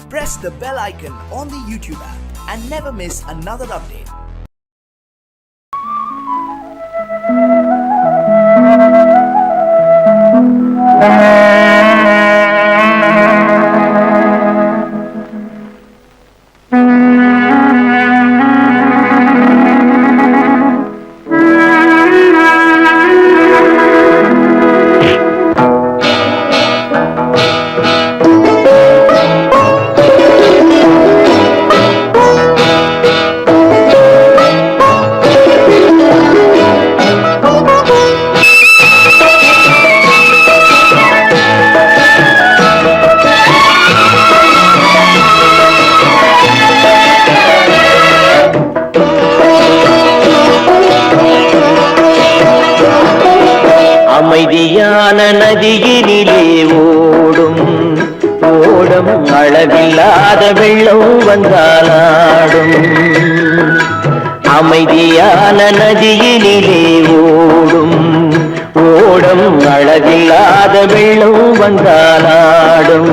press the bell icon on the YouTube app and never miss another update. அமைதியான நதியினிலே ஓடும் ஓடம் அளவில்லாத வெள்ளம் வந்தாலாடும். அமைதியான நதியினிலே ஓடும் ஓடம் அளவில்லாத வெள்ளம் வந்தாலாடும்.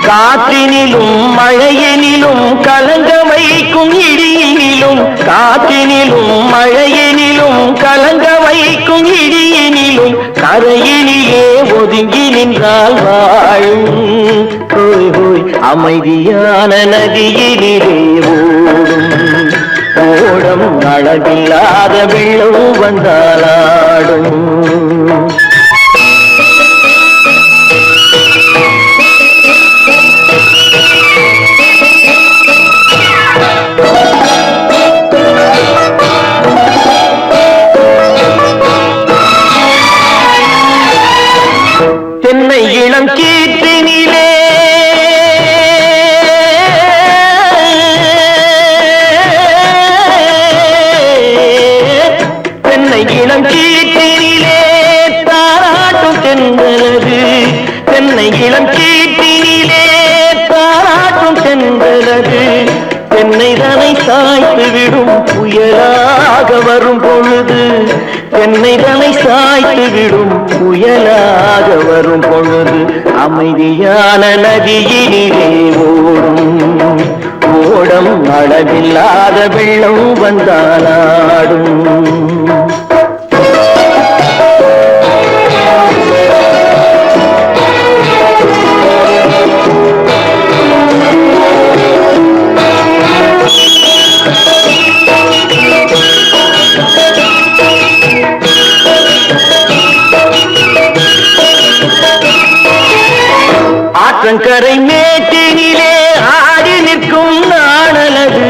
காற்றினிலும் மழையினிலும் கலங்க வைக்கும் இடியினிலும், காற்றினிலும் மழையினிலும் கலங்க வைக்கும் இடியினிலும் கரையினிலே ஒதுங்கி நின்றால் வாழும். ஹோய் ஹோய் அமைதியான நதியினிலே ஓடும் ஓடம் அளவில்லாத வெள்ளம் வந்தாலாடும். தென்னை இளம் கீற்றினிலே தென்னை இளம் கீற்றினிலே தாராட்டும் தென்றலது. தென்னை இளம் கீற்றினிலே தாராட்டும் தென்றலது. தென்னைதனை சாய்த்து விடும் புயலாக வரும் பொழுது, தென்னைதனை சாய்த்து விடும் புயலாக வரும் பொழுது அமைதியான நதியினிலே ஓடும் ஓடம் அளவில்லாத வெள்ளம் வந்தாலாடும். ஆற்றங்கரை மேட்டினிலே ஆடி நிற்கும் நாணலது.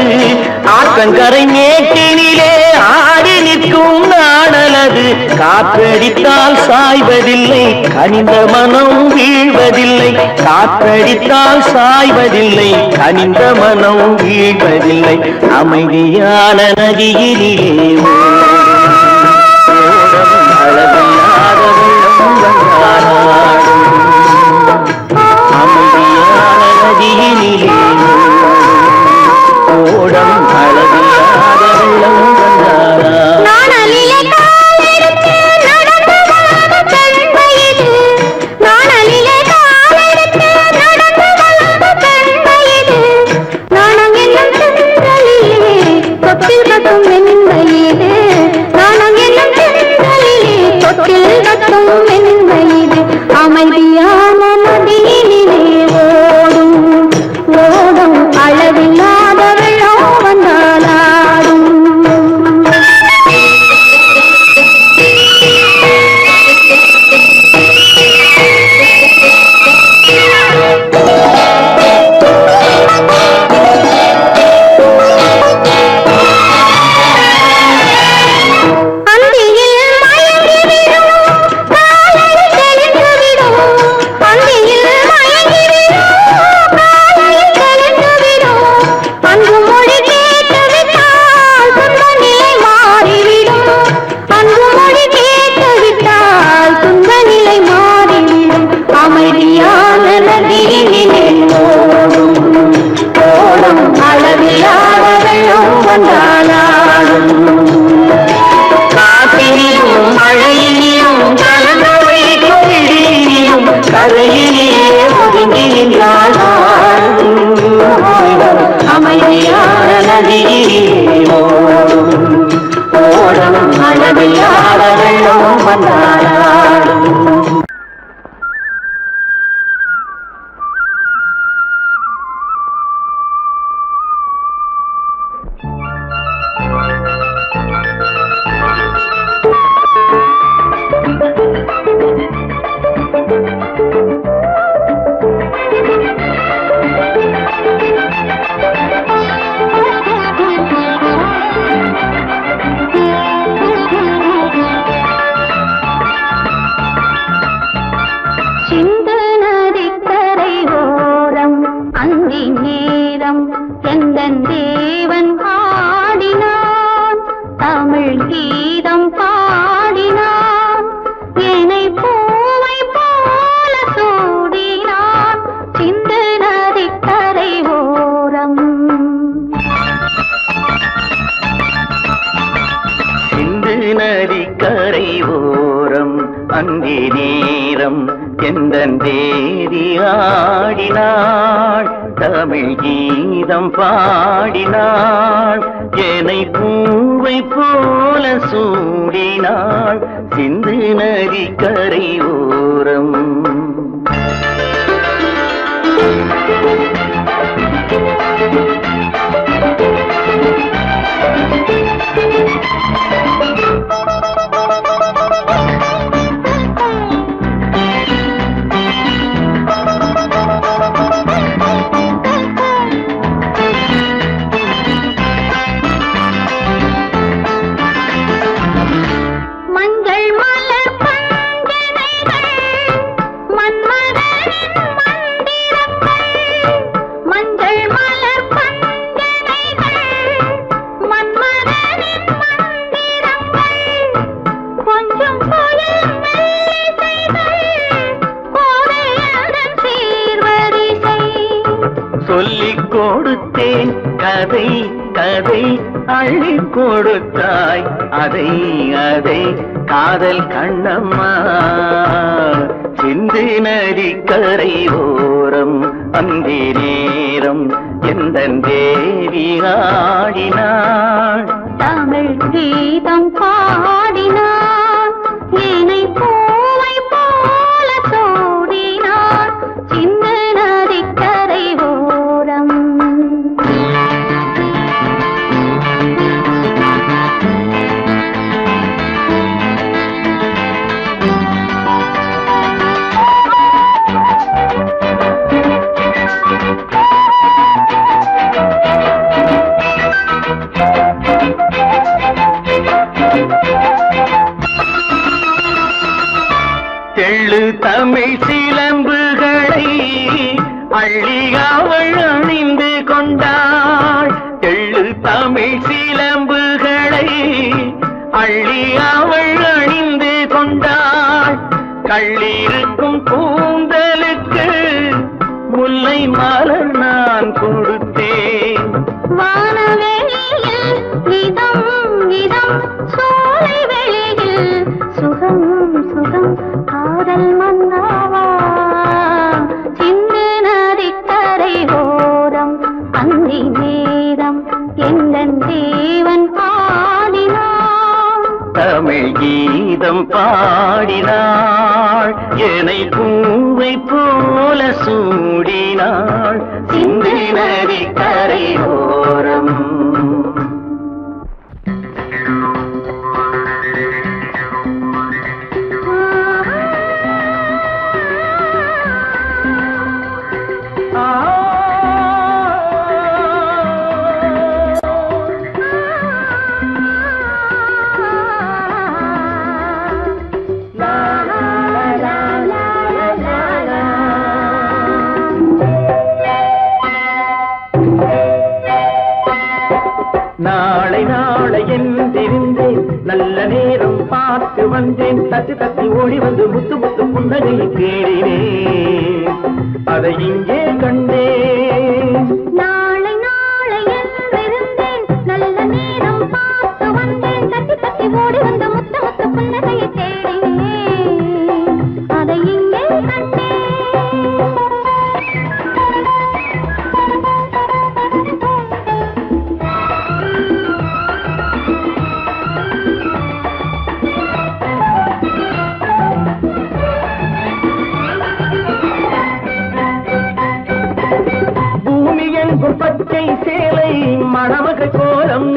ஆற்றங்கரை மேட்டினிலே ஆடி நிற்கும் நாணலது. காற்றடித்தால் சாய்வதில்லை, கனிந்த மனம் வீழ்வதில்லை. காற்றடித்தால் சாய்வதில்லை, கனிந்த மனம் வீழ்வதில்லை. அமைதியான நதியினிலே அளவில்லாத வெள்ளம் வந்தாலாடும். அமைதியான நதியினிலே ஓடம் அளவில்லாத வெள்ளம் வந்தாலாடும். அமைதியான நதியினிலே ஓடும் ஓடும் அளவில்லாத வெள்ளம் வந்தாலாடும். கரையிலே ஒதுங்கி நின்றாள். அளவில்லாத வெள்ளம் வந்தாடும். சிந்து நதிக்கரை ஓரம் அந்தி நேரம் எந்தன் தேவன் ஆடினான், தமிழ் கீதம் பாடினான், என்னை பூவை போல சூடினான். சிந்து நதிக்கரை ஓரம் சிந்து நதிக்கரை ஓரம் அந்தி நேரம் எந்தன் தேவி ஆடினாள், தமிழ் கீதம் பாடினாள், என்னை பூவை போல சூடினாள். சிந்து நதிக்கரை ஓரம் மஞ்சள் மலர் பஞ்சனைகள் மன்மதனின் மந்திரங்கள், மஞ்சள் மலர் பஞ்சனைகள் மன்மதனின் மந்திரங்கள், கொஞ்சம் புயல் மெல்லிசைகள் கோதையதன் சீர்வரிசை. சொல்லிக் கொடுத்தேன் கதை கதை அள்ளிக் கொடுத்தாய் அதை அதை காதல் கண்ணம்மா. சிந்து நதிக்கரை ஓரம் அந்தி நேரம் எந்தன் தேவி ஆடினாள், தமிழ் கீதம் பாடினான், என்னை பூவை போல சூடினான். சிந்து நதிக்கரை ஓரம் தெள்ளு தமிழ் சிலம்புகளை அள்ளி அவள் அணிந்து கொண்டாள், தெள்ளு தமிழ் சிலம்புகளை அள்ளி அவள் அணிந்து கொண்டாள். கள்ளிருக்கும் கூந்தலுக்கு முல்லை மலர் நான் கொடுத்தேன், வானவெளியில் இதம் இதம் சோலை வெளியில் சுகம் சுகம் காதல் மன்னாவா. சிந்து நதிக்கரை ஓரம் அந்தி நேரம் எந்தன் தேவன் ஆடினான், தமிழ் கீதம் பாடினாள், என்னை பூவை போல சூடினாள். சிந்து நதிக்கரை ஓரம் நாளை நாளை என்றிருந்தேன், நல்ல நேரம் பார்த்து வந்தேன், தட்டி தட்டி ஓடி வந்து முத்து முத்து புன்னகையை தேடினேன், அதை இங்கே கண்டேன். நாளை நாளை என்றிருந்தேன், நல்ல நேரம் பார்த்து வந்தேன், தட்டி தட்டி ஓடி வந்து முத்து முத்து புன்னகையை தேடினேன், அதை இங்கே கண்டேன். எங்கும் பச்சை சேலை மணமகள் கோலம்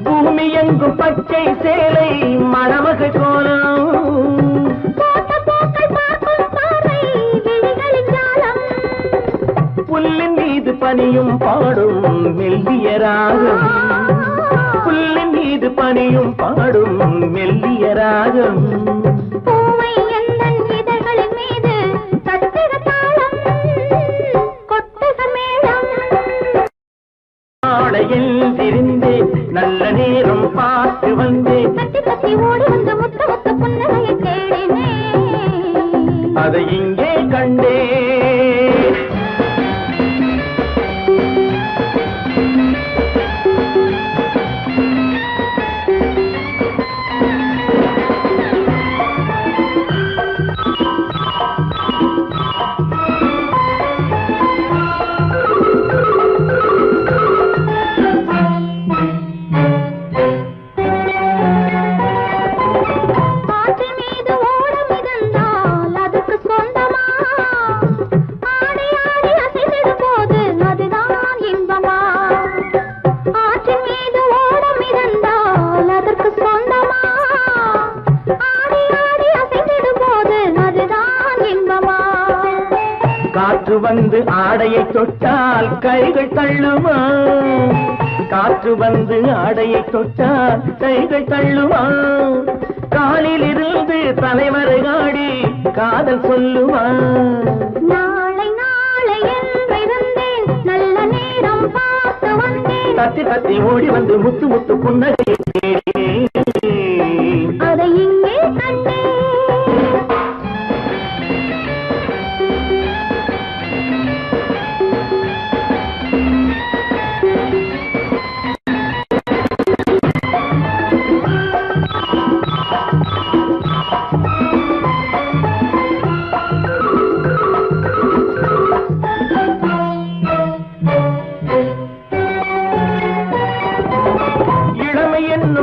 பூமி எங்கும் பச்சை சேலை மணமகள் கோலம் புல்லின் மீது பனியும் பாடும் மெல்லிய ராகம் புல்லின் மீது பனியும் பாடும் மெல்லிய ராகம் எழுந்திருந்தேன் நல்ல நேரம் பார்த்து வந்தேன் தட்டி தட்டி ஓடி வந்து முத்த முத்த புன்னகையை தேடினேன் அதை இங்கே கண்டேன் காற்று வந்து ஆடையை தொட்டால் கைகள் தள்ளுமா காற்று வந்து ஆடையை தொட்டால் கைகள் தள்ளுமா காலில் இருந்து தலைவரை ஆடி காதல் சொல்லுமா நாளை நாளை என்றிருந்தேன் நல்ல நேரம் பார்த்து வந்தேன் தத்தி தத்தி ஓடி வந்து முத்து முத்து புன்னகையை தேடினேன் அதை இங்கே கண்டேன்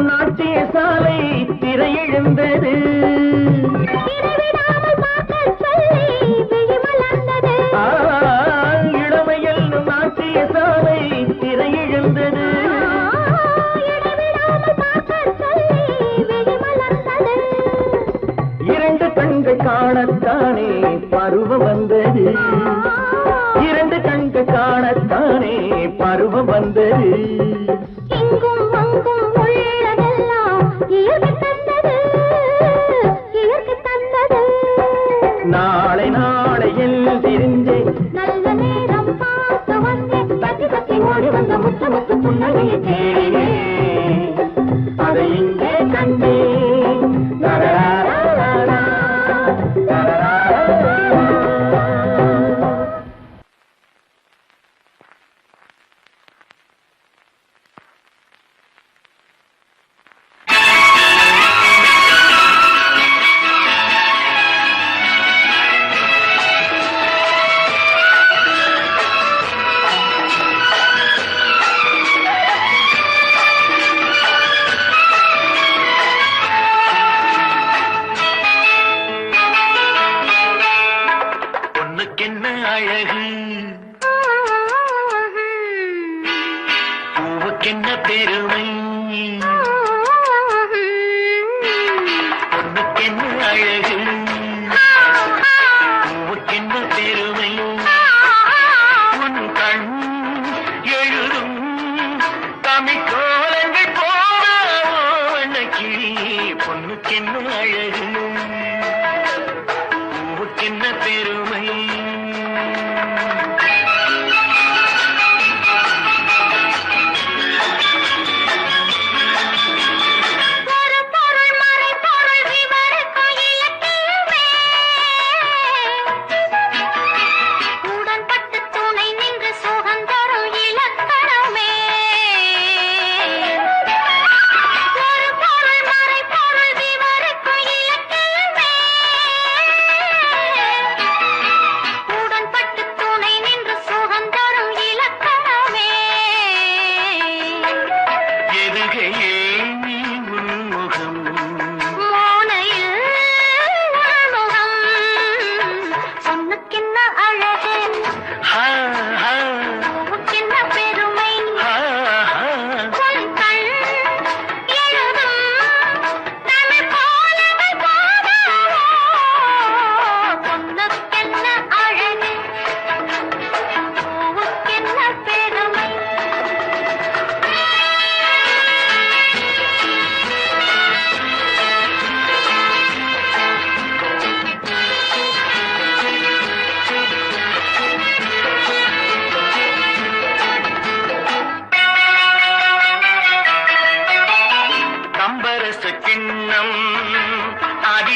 நாட்டிய சாலை திரையெழுந்தது இளமையில் நாட்டிய சாலை திரையெழுந்தது இரண்டு கண்கள் காணத்தானே பருவம் வந்தது இரண்டு கண்கள் காணத்தானே பருவம் வந்தது நாளை நாளை எழுந்திருந்தேன் நல்ல நேரம் பார்த்து வந்தேன் தட்டி தட்டி ஓடி வந்த முத்த முத்து புன்னகையை தேடினேன் அதை இங்கே கண்டேன் அழகு பூவுக்கென்ன பெருமை பொண்ணுக்கென்ன அழகு பூவுக்கென்ன பெருமை உன் கண் எழுதும் தமிழ்கோலங்கள் போனக்கி பொண்ணுக்கென்ன அழகு பூவுக்கென்ன பெருமை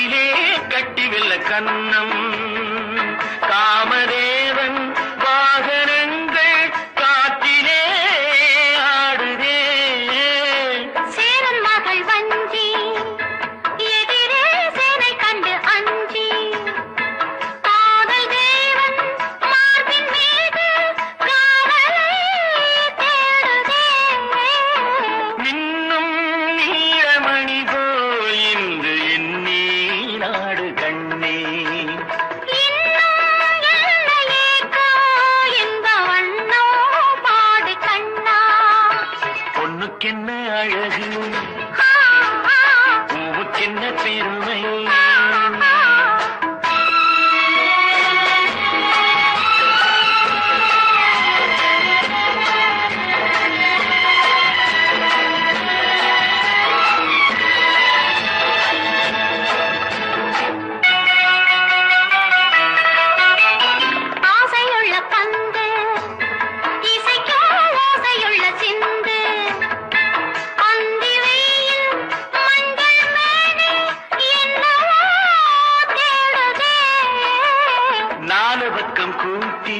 காட்டிலே கட்டி வெல்ல கண்ணம் காமதேவன் வாகனங்கள் காற்றிலே ஆடுதே சேரன் மகள் வஞ்சி எதிரே சேனை கண்டு அஞ்சி காதல் தேவன் மார்பின் மீது காதலை தேடுதே மின்னும் நீலமணி போல் இன்று எண்ணி நாடு கண்ணே இன்னும் எல்லையேக்கோ இந்த வண்ணோ பாடு கண்ணா பொண்ணுக்கென்ன அழகு ஆ, ஆ, பூவுக்கென்ன பெருமை ஆ, ஆ. ஆசையுள்ள பந்து இசைக்கோ ஓசையுள்ள சிந்து அந்தி வெயில் மஞ்சள் மேனி என்னவோ தேடுதே நாலு பக்கம் கூட்டி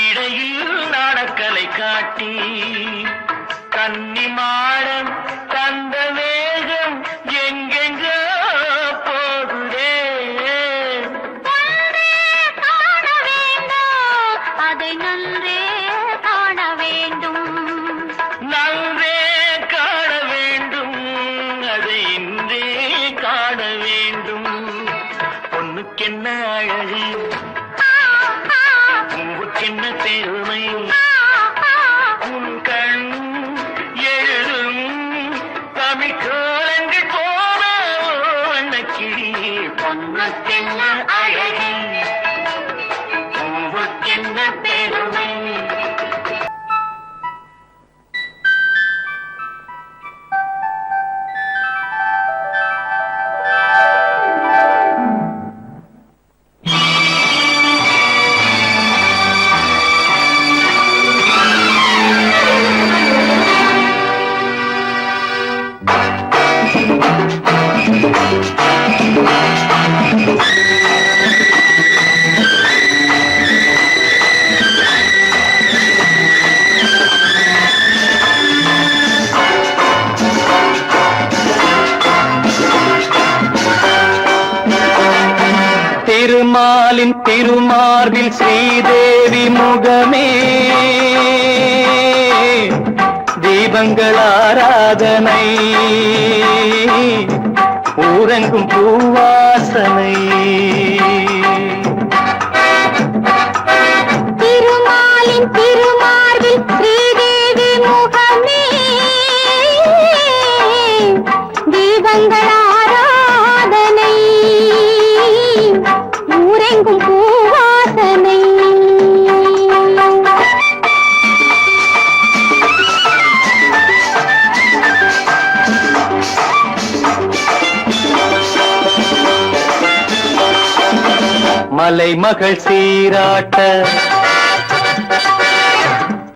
இடையில் நாடக்கலை காட்டி கன்னி மாடம் தந்த வேகம் எங்கெங்கோ போகுதே ஒன்றே காண வேண்டும் அதை நன்றே காண வேண்டும் நன்றே காண வேண்டும் அதை இன்றே காண வேண்டும் பொண்ணுக்கென்ன அழகு ஆ, ஆ, பூவுக்கென்ன பெருமை ஆ, ஆ. உன் கண் எழுதும் தமிழ் கோலங்கள் போன வண்ணக்கிளி பொண்ணுக்கென்ன அழகு பூவுக்கென்ன பெருமை திருமாலின் திருமார்பில் ஸ்ரீதேவி முகமே தீபங்கள் ஆராதனை ஊரெங்கும் பூவாசனை திருமாலின் திருமார்பில் ஸ்ரீதேவி முகமே தீபங்கள் ஆராதனை ஊரெங்கும் பூவாசனை மலைமகள் சீராட்ட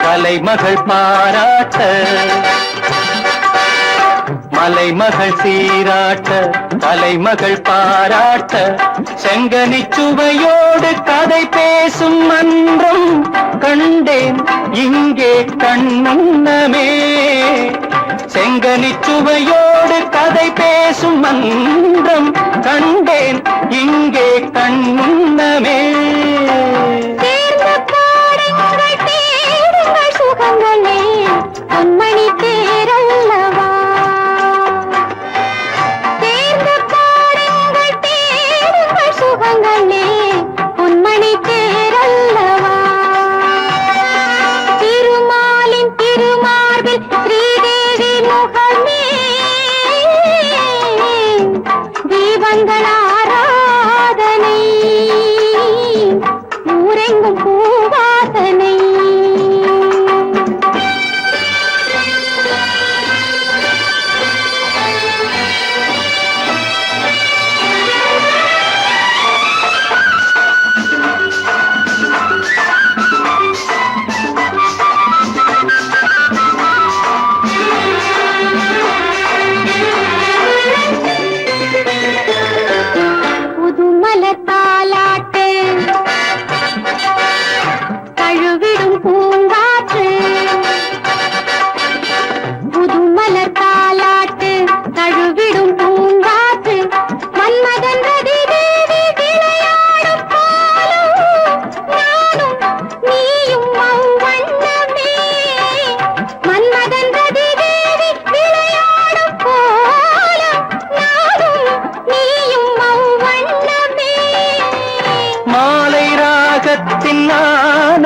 கலைமகள் பாராட்ட மலைமகள் சீராட்ட கலைமகள் பாராட்ட செங்கனி சுவையோடு கதை பேசும் மன்றம் கண்டேன் இங்கே கண்முன்னமே செங்கனி சுவையோடு கதை பேசும் மன்றம் கண்டேன் இங்கே கண்முன்னமே தேர்ந்த பாடுங்கள் தேடுங்கள் சுகங்களே பொன்மணி தேரல்லவா தேர்ந்த பாடுங்கள் தேடுங்கள் சுகங்களே பொன்மணி தேரல்லவா திருமாலின் திருமார்பில் ஸ்ரீதேவி முகமே தீபங்கள் ஆராதனை ஊரெங்கும் பூவாசனை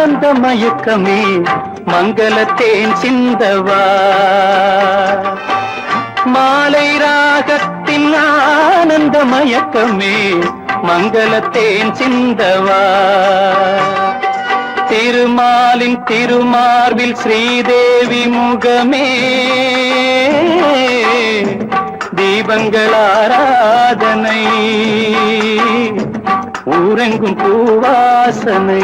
ஆனந்த மயக்கமே மங்களத்தேன் சிந்தவா மாலை ராகத்தின் ஆனந்த மயக்கமே மங்களத்தேன் சிந்தவா திருமாலின் திருமார்பில் ஸ்ரீதேவி முகமே தீபங்கள் ஆராதனை ஊரெங்கும் பூவாசனை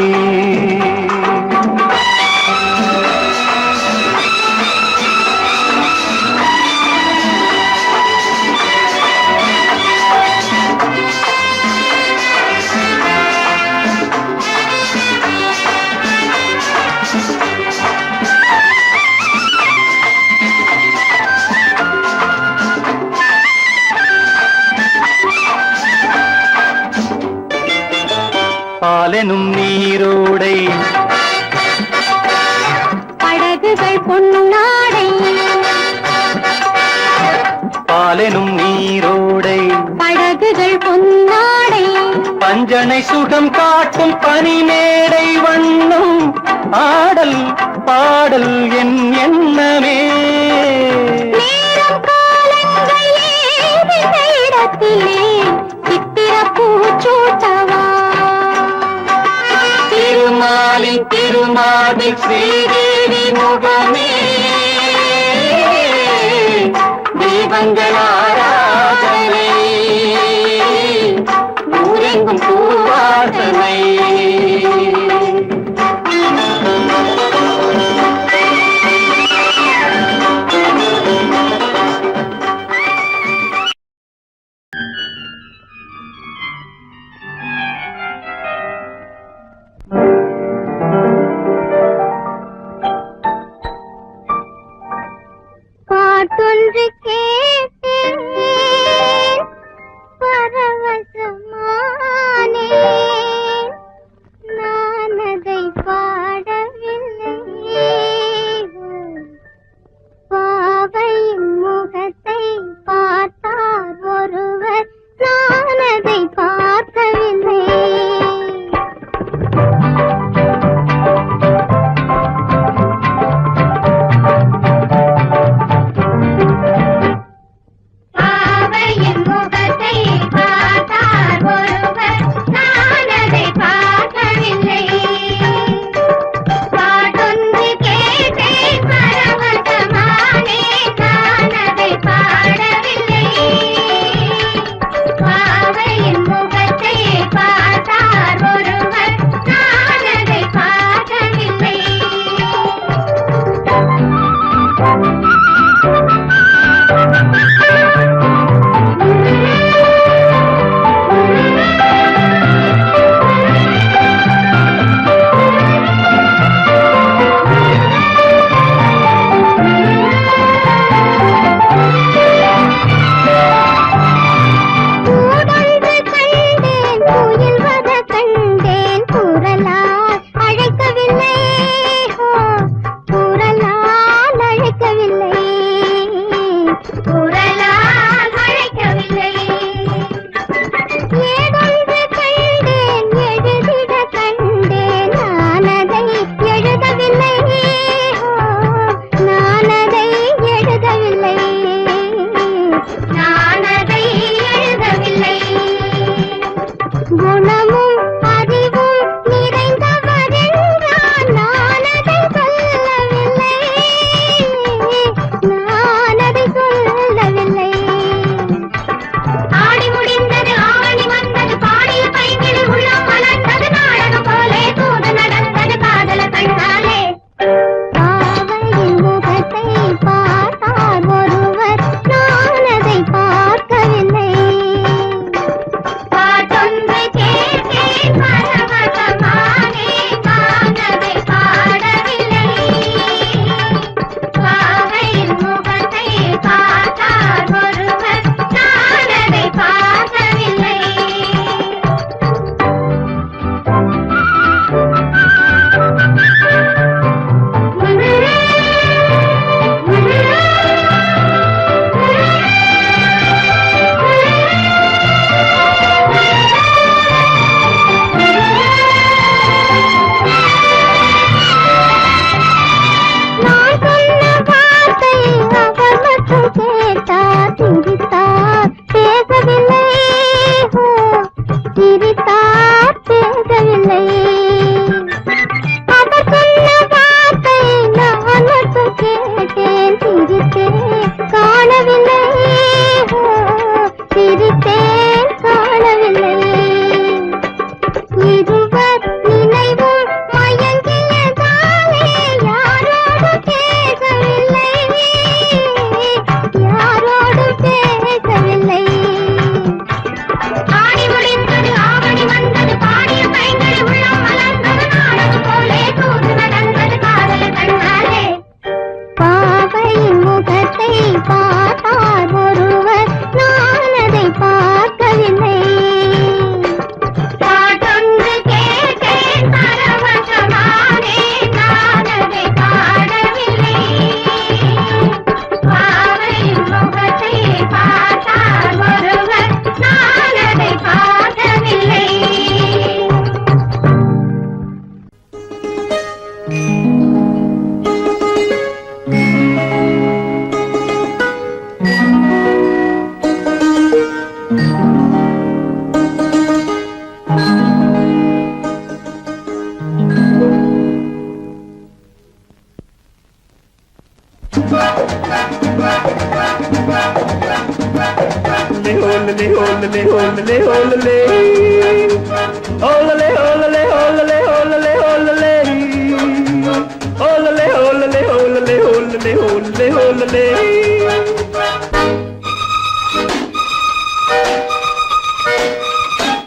பாலெனும் நீரோடை படகுகள் பொன்னாடை பாலெனும் நீரோடை படகுகள் பொன்னாடை பஞ்சனை சுகம் காட்டும் பனிமேடை வண்ணம் ஆடல் பாடல் என் எண்ணமே நேரம் காலங்கள் ஏது இடத்திலே சித்திர பூச்சூட்டவா திருமாலின் திருமாதில் ஸ்ரீதேவி முகமே தீபங்கள் ஆராதனை ஊரெங்கும் பூவாசனை பாட்டொன்று கேட்டேன்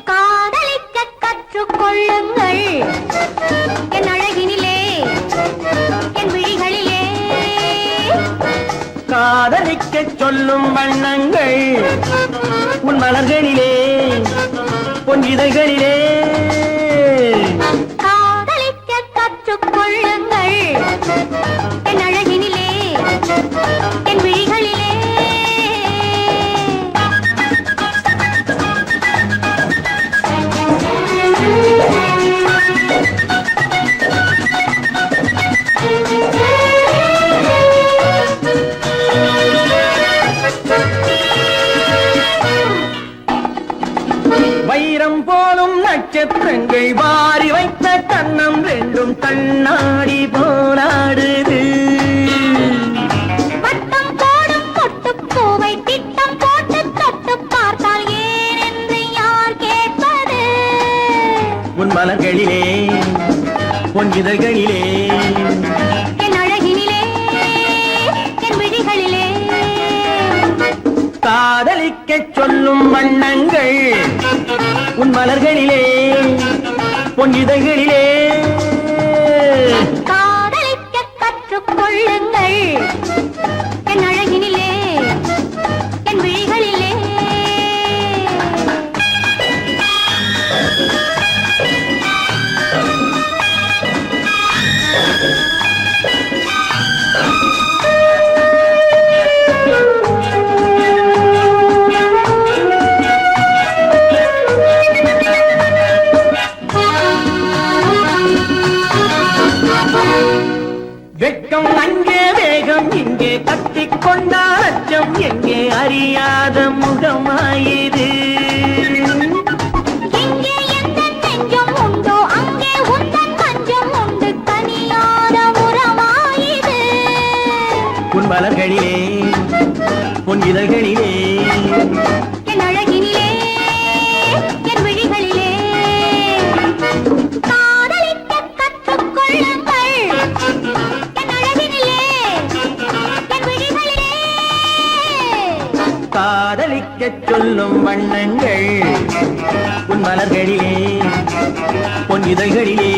காதலிக்க கற்றுக்கொள்ளுங்கள் என் அழகினிலே என் விழிகளிலே காதலிக்க சொல்லும் வண்ணங்கள் உன் மலர்களிலே பொன் இதழ்களிலே காதலிக்க கற்றுக்கொள்ளுங்கள் என் அழகினிலே என் விழிகளிலே வைரம் போலும் நட்சத்திரங்கள் வாரி வைத்த கண்ணம் ரெண்டும் கண்ணாடி போராடுது வட்டம் போடும் பொட்டுப்பூவை திட்டம் போட்டு தொட்டு பார்த்தால் ஏன் என்று யார் கேட்பது உன் மலர்களிலே பொன் இதழ்களிலே என் அழகினிலே என் விழிகளிலே காதலிக்க சொல்லும் வண்ணங்கள் உன் மலர்களிலே பொன் இதழ்களிலே காதலிக்க கற்றுக்கொள்ளுங்கள் என் அழகினிலே என் விழிகளிலே வெட்கம் அங்கே வேகம் இங்கே கத்திக் கொண்டால் அச்சம் எங்கே அறியாத முகமாயிரு எங்கே எந்த நெஞ்சம் உண்டோ அங்கே உந்தன் மஞ்சம் உண்டு தனியாத உறவாயிது உன் மலர்களிலே உன் இதழ்களிலே என் அழகினிலே என் விழிகளிலே காதலிக்க கற்றுக்கொள்ளுங்கள் என் அழகினிலே என் விழிகளிலே காதலிக்க சொல்லும் வண்ணங்கள் உன் மலர்களிலே பொன் இதழ்களிலே